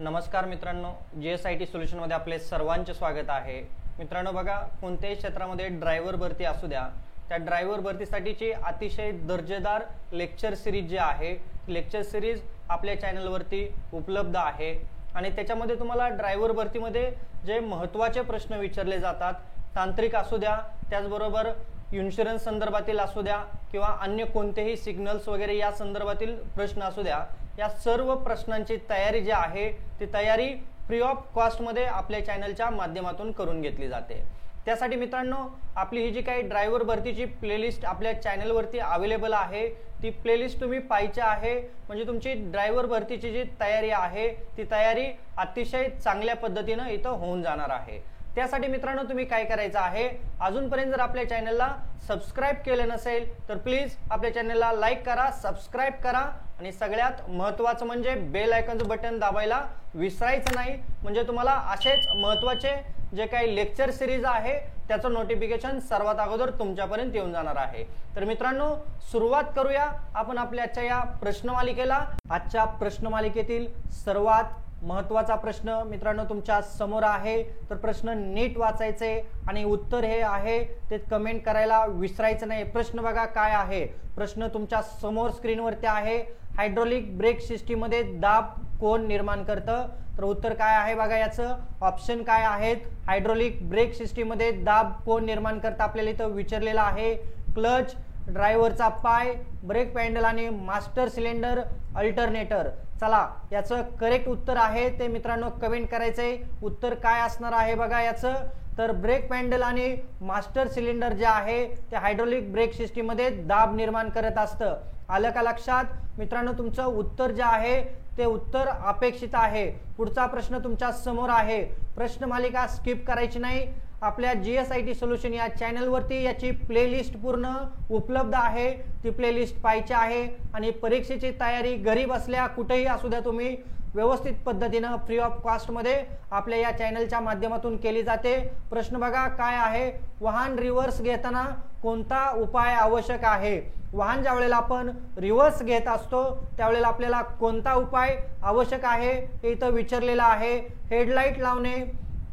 नमस्कार मित्रांनो, GSIT सोल्युशनमध्ये आपले सर्वांचे स्वागत आहे। मित्रांनो बघा, कोणत्याही क्षेत्रामध्ये ड्रायव्हर भरती असू द्या, त्या ड्रायव्हर भरतीसाठीची अतिशय दर्जेदार लेक्चर सिरीज जी आहे, लेक्चर सिरीज आपल्या चॅनलवरती उपलब्ध आहे आणि त्याच्यामध्ये तुम्हाला ड्रायव्हर भरतीमध्ये जे महत्त्वाचे प्रश्न विचारले जातात, तांत्रिक असू द्या, त्याचबरोबर इन्शुरन्स संदर्भातील असू द्या किंवा अन्य कोणतेही सिग्नल्स वगैरे या संदर्भातील प्रश्न असू द्या, या सर्व प्रश्नांची तयारी जी आहे ती तयारी फ्री ऑफ कॉस्ट मध्ये आपल्या चॅनलच्या माध्यमातून करून घेतली जाते। त्यासाठी मित्रांनो, आपली ही जी काही ड्रायव्हर भरतीची प्लेलिस्ट आपल्या चॅनलवरती अवेलेबल आहे, ती प्लेलिस्ट तुम्ही पाहायची आहे, म्हणजे तुमची ड्रायव्हर भरतीची जी तयारी आहे ती तयारी अतिशय चांगल्या पद्धतीने इथं होऊन जाणार आहे। त्यासाठी मित्रांनो, तुम्ही काय करायचं आहे, अजूनपर्यंत जर आपल्या चॅनलला सबस्क्राइब केले नसेल तर प्लीज आपल्या चॅनलला लाईक करा, सबस्क्राइब करा आणि सगळ्यात महत्त्वाचं म्हणजे बेल आयकॉनचं बटन दाबायला विसरायचं नाही, म्हणजे तुम्हाला असेच महत्त्वाचे जे काही लेक्चर सिरीज आहे त्याचं नोटिफिकेशन सर्वात अगोदर तुमच्यापर्यंत येऊन जाणार आहे। तर मित्रांनो, सुरुवात करूया आपण आपल्या आजच्या या प्रश्नमालिकेला। आजच्या प्रश्नमालिकेतील सर्वात महत्त्वाचा प्रश्न मित्रांनो तुमच्या समोर आहे, तर प्रश्न नीट वाचायचे आणि उत्तर हे आहे ते कमेंट करायला विसरायचं नाही। प्रश्न बघा काय आहे, प्रश्न तुमच्या समोर स्क्रीनवरती आहे। हायड्रोलिक ब्रेक सिस्टीम मध्ये दाब कोण निर्माण करतं? तर उत्तर काय आहे बघा, याचं ऑप्शन काय आहेत। हायड्रोलिक ब्रेक सिस्टीम मध्ये दाब कोण निर्माण करतं आपल्याला इथं विचारलेलं आहे। क्लच, ड्रायव्हरचा पाय, ब्रेक पॅडल आणि मास्टर सिलेंडर अल्टरनेटर। चला, याचं करेक्ट उत्तर आहे ते मित्रांनो कमेंट करायचंय। उत्तर काय असणार आहे बघा याचं, तर ब्रेक पॅडल आणि मास्टर सिलेंडर जे आहे ते हायड्रोलिक ब्रेक सिस्टीम मध्ये दाब निर्माण करत असतं। आलं का लक्षात मित्रांनो? तुमचं उत्तर जे आहे ते उत्तर अपेक्षित आहे। पुढचा प्रश्न तुमच्या समोर आहे। प्रश्नमालिका स्किप करायची नाही। आपल्या GSIT सोल्युशन या चॅनलवरती याची प्लेलिस्ट पूर्ण उपलब्ध आहे, ती प्लेलिस्ट पाहायची आहे आणि परीक्षेची तयारी घरी बसल्या कुठेही असू द्या तुम्ही व्यवस्थित पद्धतीने फ्री ऑफ कॉस्ट मध्ये आपल्या या चॅनलच्या माध्यमातून केली जाते। प्रश्न बघा काय आहे, वाहन रिव्हर्स घेताना कोणता उपाय आवश्यक आहे? वाहन ज्या वेळेला आपण रिव्हर्स घेत असतो त्यावेळेला आपल्याला कोणता उपाय आवश्यक आहे हे इथं विचारलेलं आहे। हेडलाईट लावणे,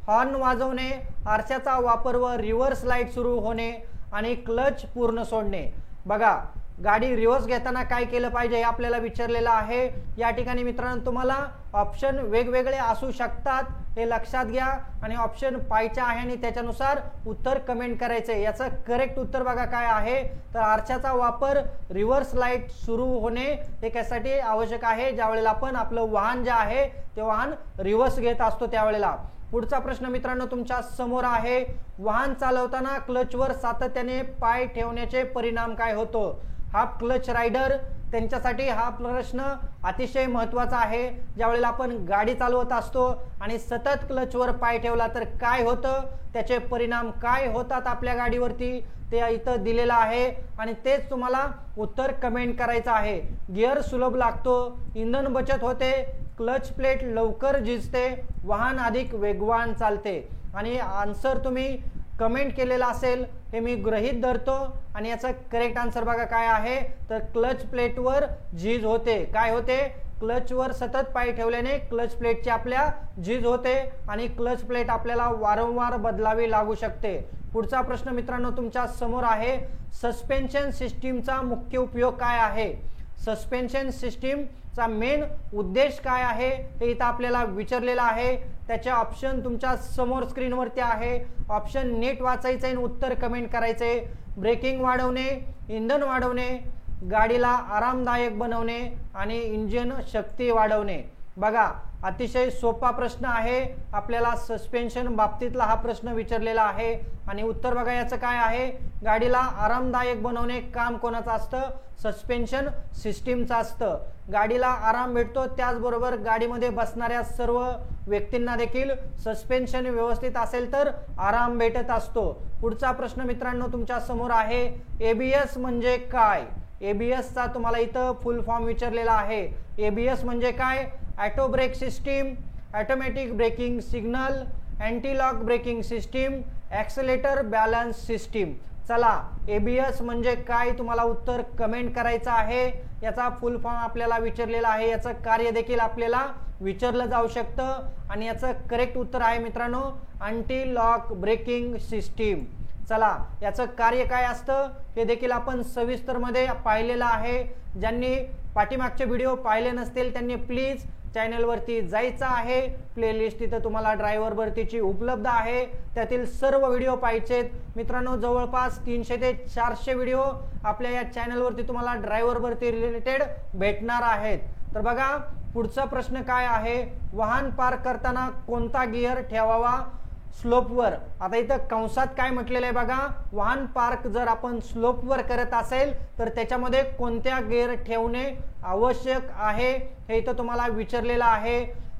हॉर्न वाजवणे, आरशाचा वापर व रिव्हर्स लाईट सुरू होणे आणि क्लच पूर्ण सोडणे। बघा, गाडी रिव्हर्स घेताना काय केलं पाहिजे हे आपल्याला विचारलेलं आहे। या ठिकाणी मित्रांनो तुम्हाला ऑप्शन वेगवेगळे असू शकतात, हे लक्षात घ्या आणि ऑप्शन पाहायचे आहे आणि त्याच्यानुसार उत्तर कमेंट करायचे। याचं करेक्ट उत्तर बघा काय आहे, तर आरशाचा वापर रिव्हर्स लाईट सुरू होणे हे कशासाठी आवश्यक आहे? ज्या वेळेला आपण आपलं वाहन जे आहे ते वाहन रिव्हर्स घेत असतो त्यावेळेला। पुढचा प्रश्न मित्रांनो तुमच्या समोर आहे, वाहन चालवताना क्लचवर सातत्याने पाय ठेवण्याचे परिणाम काय होतो? हाफ क्लच रायडर त्यांच्यासाठी हा प्रश्न अतिशय महत्त्वाचा आहे। ज्यावेळेला आपण गाडी चालवत असतो आणि सतत क्लचवर पाय ठेवला तर काय होतं, त्याचे परिणाम काय होतात आपल्या गाडीवरती ते इथं दिलेलं आहे आणि तेच तुम्हाला उत्तर कमेंट करायचं आहे। गिअर सुलभ लागतो, इंधन बचत होते, क्लच प्लेट लवकर झिजते, वाहन अधिक वेगवान चालते। आणि आन्सर तुम्ही कमेंट केलेला असेल हे मी गृहीत धरतो आणि याचं करेक्ट आन्सर बघा काय आहे, तर क्लच प्लेटवर झीज होते। काय होते? क्लचवर सतत पाय ठेवल्याने क्लच प्लेटची आपल्या झीज होते आणि क्लच प्लेट आपल्याला वारंवार बदलावी लागू शकते। पुढचा प्रश्न मित्रांनो तुमच्या समोर आहे, सस्पेन्शन सिस्टीमचा मुख्य उपयोग काय आहे? सस्पेन्शन सिस्टीमचा मेन उद्देश काय आहे हे इथं आपल्याला विचारलेलं आहे। त्याचे ऑप्शन तुमच्या समोर स्क्रीनवरती आहे। ऑप्शन नीट वाचायचे आणि उत्तर कमेंट करायचे। ब्रेकिंग वाढवणे, इंधन वाढवणे, गाडीला आरामदायक बनवणे आणि इंजिन शक्ती वाढवणे। बघा, अतिशय सोपा प्रश्न आहे, आपल्याला सस्पेन्शन बाबतीतला हा प्रश्न विचारलेला आहे आणि उत्तर बघा याचं काय आहे, गाडीला आरामदायक बनवणे काम कोणाचं असतं? सस्पेन्शन सिस्टीमचं असतं। गाडीला आराम भेटतो, त्याचबरोबर गाडीमध्ये बसणाऱ्या सर्व व्यक्तींना देखील सस्पेन्शन व्यवस्थित असेल तर आराम भेटत असतो। पुढचा प्रश्न मित्रांनो तुमच्या समोर आहे, ABS म्हणजे काय? ABS चा तुम्हाला इथं फुल फॉर्म विचारलेला आहे। ABS म्हणजे काय? Auto brake system, automatic braking signal, anti lock braking system, accelerator balance system. चला, ABS म्हणजे काय तुम्हाला उत्तर कमेंट करायचं आहे। याचा फुल फॉर्म आपल्याला विचारलेला आहे, याचं कार्य देखील आपल्याला विचारलं जाऊ शकतं आणि याचं करेक्ट उत्तर आहे मित्रांनो अँटी लॉक ब्रेकिंग सिस्टीम। चला याचं कार्य काय असतं हे देखील आपण सविस्तरमध्ये पाहिलेलं आहे। ज्यांनी पाठीमागचे व्हिडिओ पाहिले नसतील त्यांनी प्लीज चॅनलवरती जायचं आहे। प्लेलिस्ट इथं तुम्हाला ड्रायव्हर भरतीची उपलब्ध आहे, त्यातील सर्व व्हिडिओ पाहायचेत मित्रांनो। जवळपास 300 ते 400 व्हिडिओ आपल्या या चॅनलवरती तुम्हाला ड्रायव्हर भरती रिलेटेड भेटणार आहेत। तर बघा पुढचा प्रश्न काय आहे, वाहन पार्क करताना कोणता गिअर ठेवावा स्लोपवर। आता इथं कंसात काय म्हटलेलं आहे बघा, वाहन पार्क जर आपण स्लोपवर करत असेल तर त्याच्यामध्ये कोणत्या गिअर ठेवणे आवश्यक आहे हे इथं तुम्हाला विचारलेलं आहे।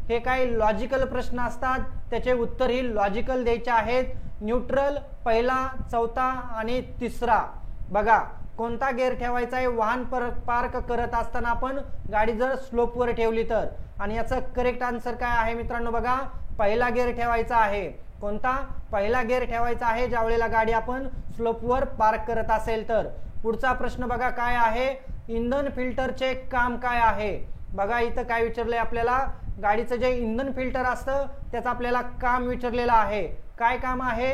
हे काही लॉजिकल प्रश्न असतात, त्याचे उत्तर ही लॉजिकल द्यायचे आहेत। न्यूट्रल, पहिला, चौथा आणि तिसरा। बघा कोणता गिअर ठेवायचा आहे वाहन पार्क करत असताना आपण गाडी जर स्लोपवर ठेवली तर, आणि याचं करेक्ट आन्सर काय आहे मित्रांनो बघा, पहिला गिअर ठेवायचा आहे। कोणता? पहिला गिअर ठेवायचा आहे ज्या वेळेला गाडी आपण स्लोपवर पार्क करत असेल तर। पुढचा प्रश्न बघा काय आहे, इंधन फिल्टरचे काम काय आहे। बघा इथं काय विचारलंय आपल्याला, गाडीचं जे इंधन फिल्टर असतं त्याचं आपल्याला काम विचारलेलं आहे। काय काम आहे?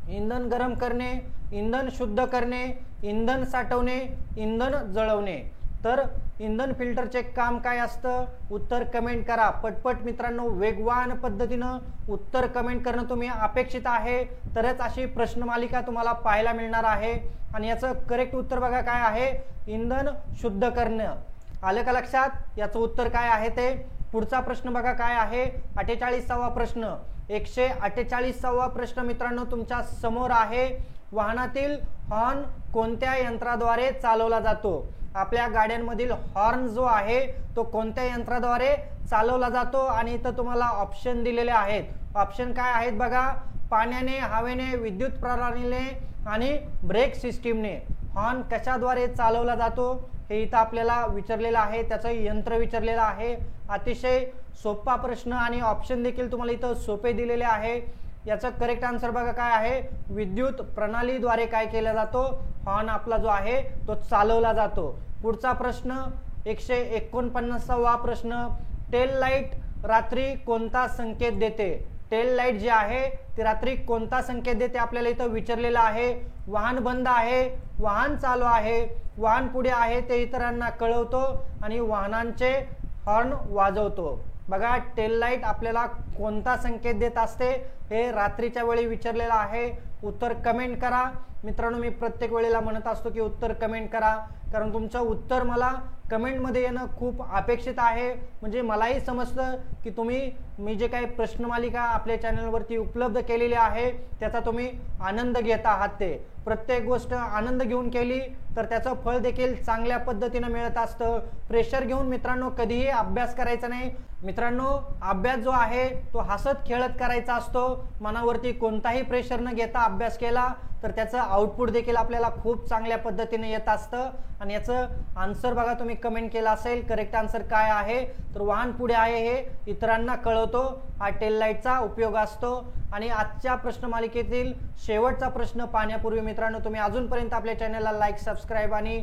इंधन गरम करणे, इंधन शुद्ध करणे, इंधन साठवणे, इंधन जळवणे। तर इंधन फिल्टरचे काम काय असतं? उत्तर कमेंट करा पटपट मित्रांनो, वेगवान पद्धतीनं उत्तर कमेंट करणं तुम्ही अपेक्षित आहे, तरच अशी प्रश्नमालिका तुम्हाला पाहायला मिळणार आहे। आणि याचं करेक्ट उत्तर बघा काय आहे, इंधन शुद्ध करणं। आलं का लक्षात? याचं उत्तर काय आहे ते। पुढचा प्रश्न बघा काय आहे, 48वा प्रश्न। 148वा प्रश्न मित्रांनो तुमच्या समोर आहे, वाहनातील हॉर्न कोणत्या यंत्राद्वारे चालवला जातो। आपल्या गाड्यांमधील हॉर्न जो आहे तो कोणत्या यंत्राद्वारे चालवला जातो, आणि इथं तुम्हाला ऑप्शन दिलेले आहेत। ऑप्शन काय आहेत बघा, पाण्याने, हवेने, विद्युत प्रणालीने आणि ब्रेक सिस्टीमने। हॉर्न कशाद्वारे चालवला जातो हे इथं आपल्याला विचारलेलं आहे, त्याचं यंत्र विचारलेलं आहे। अतिशय सोपा प्रश्न आणि ऑप्शन देखील तुम्हाला इथं सोपे दिलेले आहे। याचा करेक्ट आन्सर बघा काय आहे, विद्युत प्रणालीद्वारे काय केला जातो, हॉर्न आपला जो आहे तो चालवला जातो। पुढचा प्रश्न 149वा प्रश्न, टेल लाईट रात्री कोणता संकेत देते। टेल लाईट जी आहे ती रात्री कोणता संकेत देते आपल्याला इथं विचारलेलं आहे। वाहन बंद आहे, वाहन चालू आहे, वाहन पुढे आहे ते इतरांना कळवतो आणि वाहनांचे हॉर्न वाजवतो। बघा टेल लाईट आपल्याला कोणता संकेत देत असते हे रात्रीच्या वेळी विचारलेलं आहे। उत्तर कमेंट करा मित्रांनो, मी प्रत्येक वेळेला म्हणत असतो की उत्तर कमेंट करा, कारण तुमचं उत्तर मला कमेंटमध्ये येणं खूप अपेक्षित आहे। म्हणजे मलाही समजतं की तुम्ही मी जे काही प्रश्नमालिका आपल्या चॅनलवरती उपलब्ध केलेली आहे त्याचा तुम्ही आनंद घेत आहात। ते प्रत्येक गोष्ट आनंद घेऊन केली तर त्याचं फळ देखील चांगल्या पद्धतीने मिळत असतं। प्रेशर घेऊन मित्रांनो कधीही अभ्यास करायचा नाही मित्रांनो, अभ्यास जो आहे तो हसत खेळत करायचा असतो। मनावरती कोणताही प्रेशर न घेता अभ्यास केला तर त्याचं आउटपुट देखील आपल्याला खूप चांगल्या पद्धतीने येत असतं। आणि याचं आन्सर बघा तुम्ही कमेंट केला असेल, करेक्ट आन्सर काय आहे तर वाहन पुढे आहे हे इतरांना कळवतो, हा टेल लाईटचा उपयोग असतो। आणि आजच्या प्रश्नमालिकेतील शेवटचा प्रश्न पाहण्यापूर्वी मित्रांनो, तुम्ही अजूनपर्यंत आपल्या चॅनलला लाईक, सबस्क्राईब आणि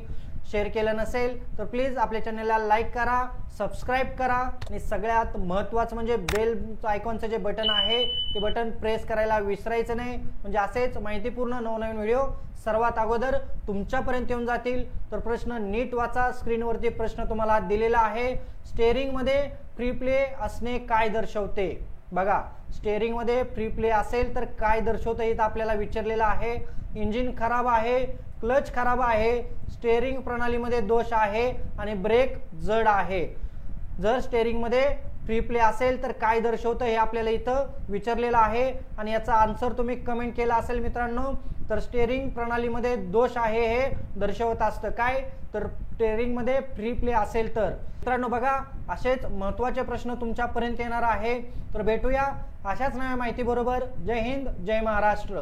शेअर केलं नसेल तर प्लीज आपल्या चॅनलला लाईक करा, सबस्क्राईब करा आणि सगळ्यात महत्त्वाचं म्हणजे बेल आयकॉनचं जे बटन आहे ते बटन प्रेस करायला विसरायचं नाही, म्हणजे असेच माहितीपूर्ण नवनवीन व्हिडिओ सर्वात अगोदर तुमच्यापर्यंत येऊन जातील। तर प्रश्न नीट वाचा, स्क्रीनवरती प्रश्न तुम्हाला दिलेला आहे, स्टीअरिंगमध्ये फ्री प्ले असणे काय दर्शवते। बघा स्टीअरिंगमध्ये फ्री प्ले असेल तर काय दर्शवतं इथं आपल्याला विचारलेलं आहे। इंजिन खराब आहे, क्लच खराब आहे, स्टीअरिंग प्रणालीमध्ये दोष आहे आणि ब्रेक जड आहे। जर स्टीअरिंगमध्ये फ्री प्ले असेल तर काय दर्शवतं हे आपल्याला इथं विचारलेलं आहे, आणि याचा आन्सर तुम्ही कमेंट केला असेल मित्रांनो, तर स्टीअरिंग प्रणालीमध्ये दोष आहे हे दर्शवत असतं। काय तर स्टीअरिंगमध्ये फ्री प्ले असेल तर। मित्रांनो बघा असेच महत्त्वाचे प्रश्न तुमच्यापर्यंत येणार आहे, तर भेटूया अशाच नव्या माहिती बरोबर। जय हिंद, जय महाराष्ट्र।